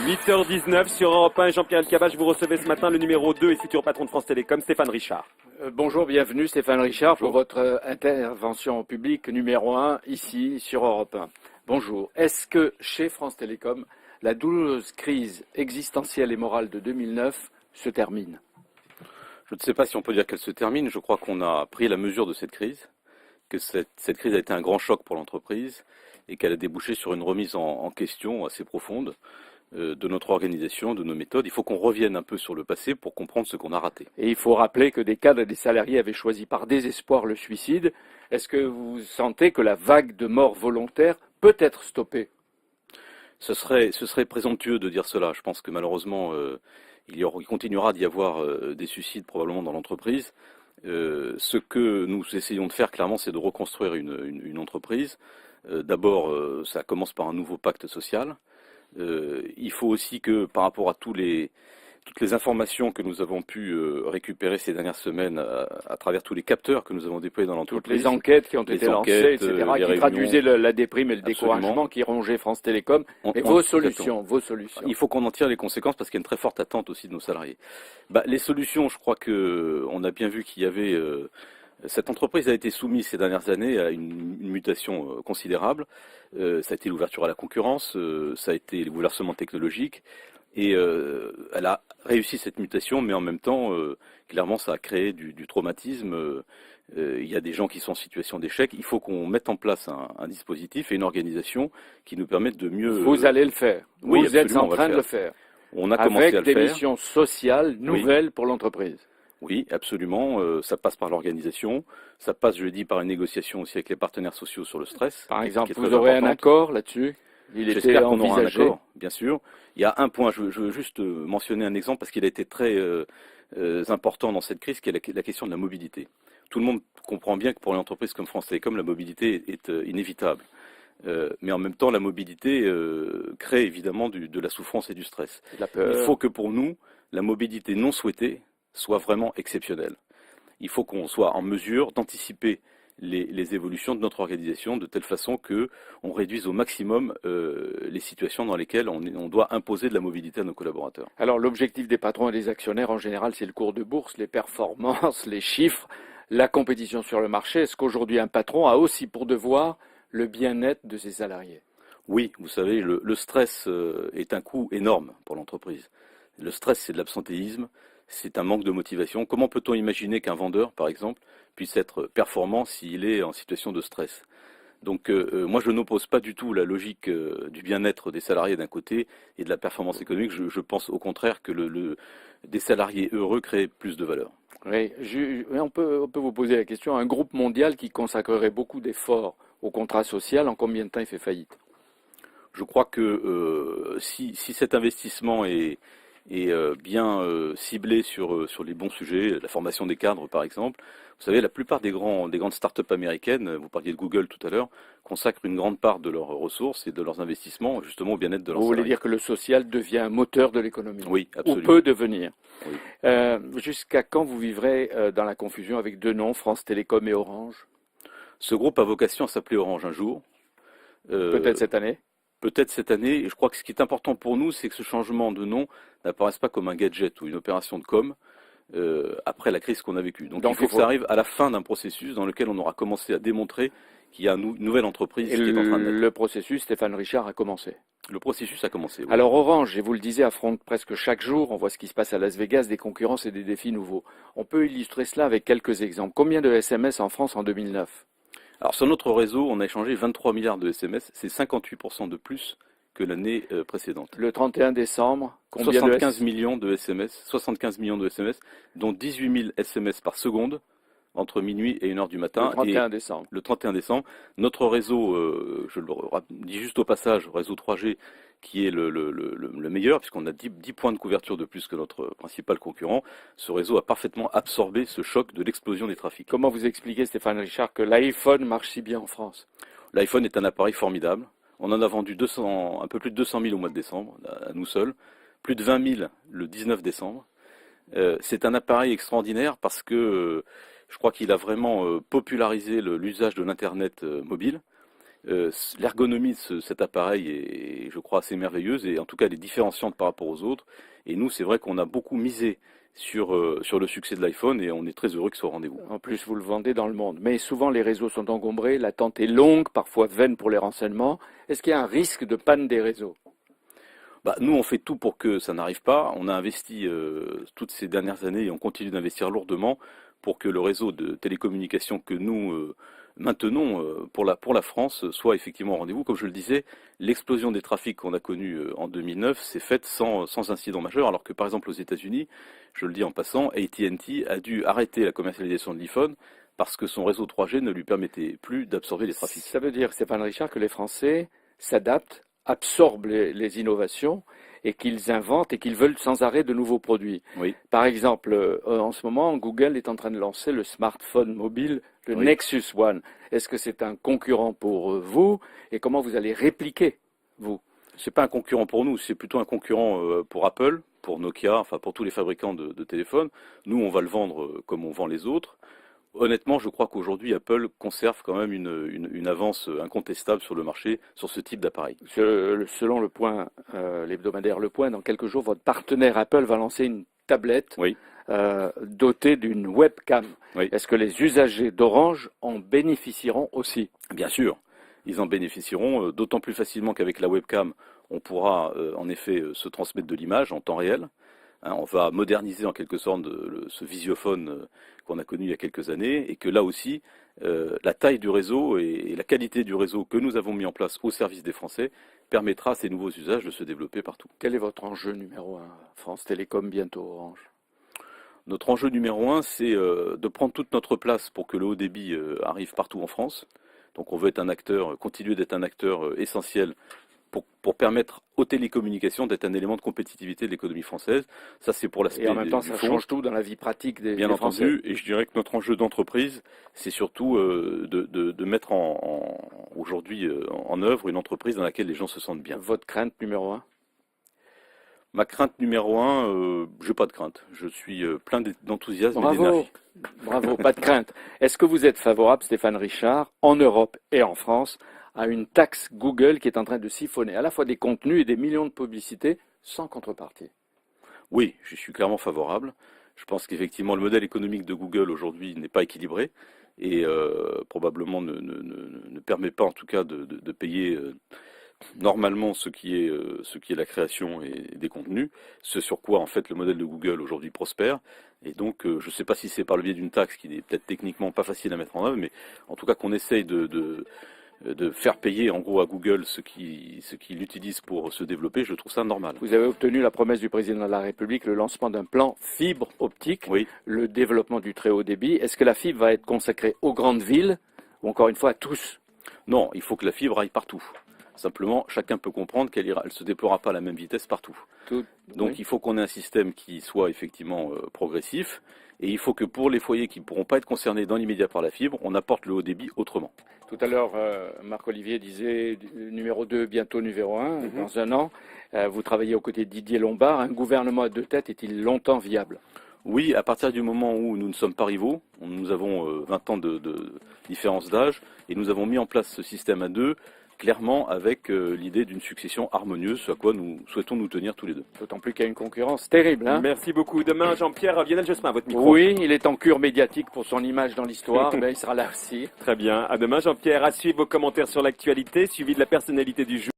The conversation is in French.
8h19 sur Europe 1 et Jean-Pierre Elkabbach, vous recevez ce matin le numéro 2 et futur patron de France Télécom, Stéphane Richard. Bonjour, bienvenue Stéphane Richard pour votre intervention publique numéro 1 ici sur Europe 1. Bonjour. Est-ce que chez France Télécom, la douloureuse crise existentielle et morale de 2009 se termine? Je ne sais pas si on peut dire qu'elle se termine. Je crois qu'on a pris la mesure de cette crise, que cette crise a été un grand choc pour l'entreprise et qu'elle a débouché sur une remise en question assez profonde de notre organisation, de nos méthodes. Il faut qu'on revienne un peu sur le passé pour comprendre ce qu'on a raté. Et il faut rappeler que des cadres et des salariés avaient choisi par désespoir le suicide. Est-ce que vous sentez que la vague de morts volontaires peut être stoppée? Ce serait présomptueux de dire cela. Je pense que malheureusement, il continuera d'y avoir des suicides probablement dans l'entreprise. Ce que nous essayons de faire clairement, c'est de reconstruire une entreprise. D'abord, ça commence par un nouveau pacte social. Il faut aussi que par rapport à toutes les informations que nous avons pu récupérer ces dernières semaines à travers tous les capteurs que nous avons déployés dans l'entreprise. Toutes les enquêtes qui ont été lancées, etc., qui traduisaient la déprime et le découragement qui rongeaient France Télécom. Et vos solutions. Il faut qu'on en tire les conséquences parce qu'il y a une très forte attente aussi de nos salariés. Les solutions, je crois qu'on a bien vu qu'il y avait... Cette entreprise a été soumise ces dernières années à une mutation considérable. Ça a été l'ouverture à la concurrence, ça a été le bouleversement technologique. Et elle a réussi cette mutation, mais en même temps, clairement, ça a créé du traumatisme. Il y a des gens qui sont en situation d'échec. Il faut qu'on mette en place un dispositif et une organisation qui nous permettent de mieux... Vous allez le faire. Oui, vous êtes en train de le faire. On a commencé à le faire. Avec des missions sociales nouvelles pour l'entreprise. Oui, absolument. Ça passe par l'organisation. Ça passe, je l'ai dit, par une négociation aussi avec les partenaires sociaux sur le stress. Par exemple, vous aurez un accord là-dessus? J'espère qu'on aura un accord, bien sûr. Il y a un point, je veux juste mentionner un exemple parce qu'il a été très important dans cette crise, qui est la question de la mobilité. Tout le monde comprend bien que pour une entreprise comme France Télécom, la mobilité est inévitable. Mais en même temps, la mobilité crée évidemment de la souffrance et du stress. Il faut que pour nous, la mobilité non souhaitée soit vraiment exceptionnelle. Il faut qu'on soit en mesure d'anticiper les évolutions de notre organisation de telle façon qu'on réduise au maximum les situations dans lesquelles on doit imposer de la mobilité à nos collaborateurs. Alors l'objectif des patrons et des actionnaires en général, c'est le cours de bourse, les performances, les chiffres, la compétition sur le marché. Est-ce qu'aujourd'hui un patron a aussi pour devoir le bien-être de ses salariés? Oui, vous savez, le stress est un coût énorme pour l'entreprise. Le stress, c'est de l'absentéisme. C'est un manque de motivation. Comment peut-on imaginer qu'un vendeur, par exemple, puisse être performant s'il est en situation de stress? Donc moi, je n'oppose pas du tout la logique du bien-être des salariés d'un côté et de la performance économique. Je pense au contraire que des salariés heureux créent plus de valeur. Oui, on peut vous poser la question. Un groupe mondial qui consacrerait beaucoup d'efforts au contrat social, en combien de temps il fait faillite? Je crois que si cet investissement est bien ciblé sur les bons sujets, la formation des cadres par exemple. Vous savez, la plupart des grandes start-up américaines, vous parliez de Google tout à l'heure, consacrent une grande part de leurs ressources et de leurs investissements justement au bien-être de leurs salariés. Vous voulez dire que le social devient un moteur de l'économie? Oui, absolument. Ou peut devenir. Oui. Jusqu'à quand vous vivrez dans la confusion avec deux noms, France Télécom et Orange? Ce groupe a vocation à s'appeler Orange un jour. Peut-être cette année? Peut-être cette année, et je crois que ce qui est important pour nous, c'est que ce changement de nom n'apparaisse pas comme un gadget ou une opération de com après la crise qu'on a vécue. Donc il faut que ça arrive à la fin d'un processus dans lequel on aura commencé à démontrer qu'il y a une nouvelle entreprise qui est en train de naître. Le processus, Stéphane Richard, a commencé. Le processus a commencé, oui. Alors Orange, et vous le disiez, affronte presque chaque jour, on voit ce qui se passe à Las Vegas, des concurrences et des défis nouveaux. On peut illustrer cela avec quelques exemples. Combien de SMS en France en 2009? Alors sur notre réseau, on a échangé 23 milliards de SMS, c'est 58% de plus que l'année précédente. Le 31 décembre, combien 75 millions de SMS, 75 millions de SMS, dont 18 000 SMS par seconde entre minuit et 1h du matin. Le 31 décembre. Le 31 décembre. Notre réseau, je le dis juste au passage, réseau 3G, qui est le meilleur, puisqu'on a 10 points de couverture de plus que notre principal concurrent. Ce réseau a parfaitement absorbé ce choc de l'explosion des trafics. Comment vous expliquez, Stéphane Richard, que l'iPhone marche si bien en France? L'iPhone est un appareil formidable. On en a vendu un peu plus de 200 000 au mois de décembre, à nous seuls. Plus de 20 000 le 19 décembre. C'est un appareil extraordinaire parce que je crois qu'il a vraiment popularisé l'usage de l'Internet mobile. L'ergonomie de cet appareil est, je crois, assez merveilleuse et en tout cas elle est différenciante par rapport aux autres. Et nous, c'est vrai qu'on a beaucoup misé sur le succès de l'iPhone et on est très heureux qu'il soit au rendez-vous. En plus, vous le vendez dans le monde. Mais souvent, les réseaux sont encombrés, l'attente est longue, parfois vaine pour les renseignements. Est-ce qu'il y a un risque de panne des réseaux? Nous, on fait tout pour que ça n'arrive pas. On a investi toutes ces dernières années et on continue d'investir lourdement pour que le réseau de télécommunications que nous maintenons pour la France soit effectivement au rendez-vous. Comme je le disais, l'explosion des trafics qu'on a connue en 2009 s'est faite sans incident majeur, alors que par exemple aux États-Unis, je le dis en passant, AT&T a dû arrêter la commercialisation de l'iPhone parce que son réseau 3G ne lui permettait plus d'absorber les trafics. Ça veut dire, Stéphane Richard, que les Français s'adaptent, absorbent les innovations et qu'ils inventent et qu'ils veulent sans arrêt de nouveaux produits. Oui. Par exemple, en ce moment, Google est en train de lancer le smartphone mobile, le Nexus One. Est-ce que c'est un concurrent pour vous et comment vous allez répliquer, vous? C'est pas un concurrent pour nous, c'est plutôt un concurrent pour Apple, pour Nokia, enfin pour tous les fabricants de téléphones. Nous, on va le vendre comme on vend les autres. Honnêtement, je crois qu'aujourd'hui, Apple conserve quand même une avance incontestable sur le marché, sur ce type d'appareil. Selon le point, l'hebdomadaire Le Point, dans quelques jours, votre partenaire Apple va lancer une tablette dotée d'une webcam. Oui. Est-ce que les usagers d'Orange en bénéficieront aussi? Bien sûr, ils en bénéficieront, d'autant plus facilement qu'avec la webcam, on pourra en effet se transmettre de l'image en temps réel. On va moderniser en quelque sorte ce visiophone qu'on a connu il y a quelques années et que là aussi, la taille du réseau et la qualité du réseau que nous avons mis en place au service des Français permettra à ces nouveaux usages de se développer partout. Quel est votre enjeu numéro 1? France Télécom, bientôt Orange. Notre enjeu numéro 1, c'est de prendre toute notre place pour que le haut débit arrive partout en France. Donc on veut être un acteur, continuer d'être un acteur essentiel pour permettre aux télécommunications d'être un élément de compétitivité de l'économie française. Ça, c'est pour l'aspect. Et en même temps, ça change tout dans la vie pratique des Bien Français. entendu, et je dirais que notre enjeu d'entreprise, c'est surtout de mettre aujourd'hui en œuvre une entreprise dans laquelle les gens se sentent bien. Votre crainte numéro 1? Ma crainte numéro 1, je n'ai pas de crainte. Je suis plein d'enthousiasme et d'énergie. Bravo, bravo, pas de crainte. Est-ce que vous êtes favorable, Stéphane Richard, en Europe et en France, à une taxe Google qui est en train de siphonner à la fois des contenus et des millions de publicités sans contrepartie? Oui, je suis clairement favorable. Je pense qu'effectivement le modèle économique de Google aujourd'hui n'est pas équilibré et probablement ne permet pas en tout cas de payer normalement ce qui est la création et des contenus, ce sur quoi en fait le modèle de Google aujourd'hui prospère. Et donc je ne sais pas si c'est par le biais d'une taxe qui n'est peut-être techniquement pas facile à mettre en œuvre, mais en tout cas qu'on essaye de faire payer en gros à Google ce qu'il utilise pour se développer, je trouve ça normal. Vous avez obtenu la promesse du président de la République, le lancement d'un plan fibre optique, le développement du très haut débit. Est-ce que la fibre va être consacrée aux grandes villes ou encore une fois à tous? Non, il faut que la fibre aille partout. Simplement, chacun peut comprendre qu'elle ne se déploiera pas à la même vitesse partout. Donc il faut qu'on ait un système qui soit effectivement progressif et il faut que pour les foyers qui ne pourront pas être concernés dans l'immédiat par la fibre, on apporte le haut débit autrement. Tout à l'heure, Marc-Olivier disait numéro 2, bientôt numéro 1, dans un an. Vous travaillez aux côtés de Didier Lombard. Un gouvernement à deux têtes est-il longtemps viable? Oui, à partir du moment où nous ne sommes pas rivaux, nous avons 20 ans de différence d'âge et nous avons mis en place ce système à deux, clairement avec l'idée d'une succession harmonieuse, ce à quoi nous souhaitons nous tenir tous les deux. D'autant plus qu'il y a une concurrence terrible. Hein. Merci beaucoup. Demain, Jean-Pierre Vianel-Jospin, votre micro. Oui, il est en cure médiatique pour son image dans l'histoire. Il sera là aussi. Très bien. À demain, Jean-Pierre. À suivre vos commentaires sur l'actualité, suivi de la personnalité du jour.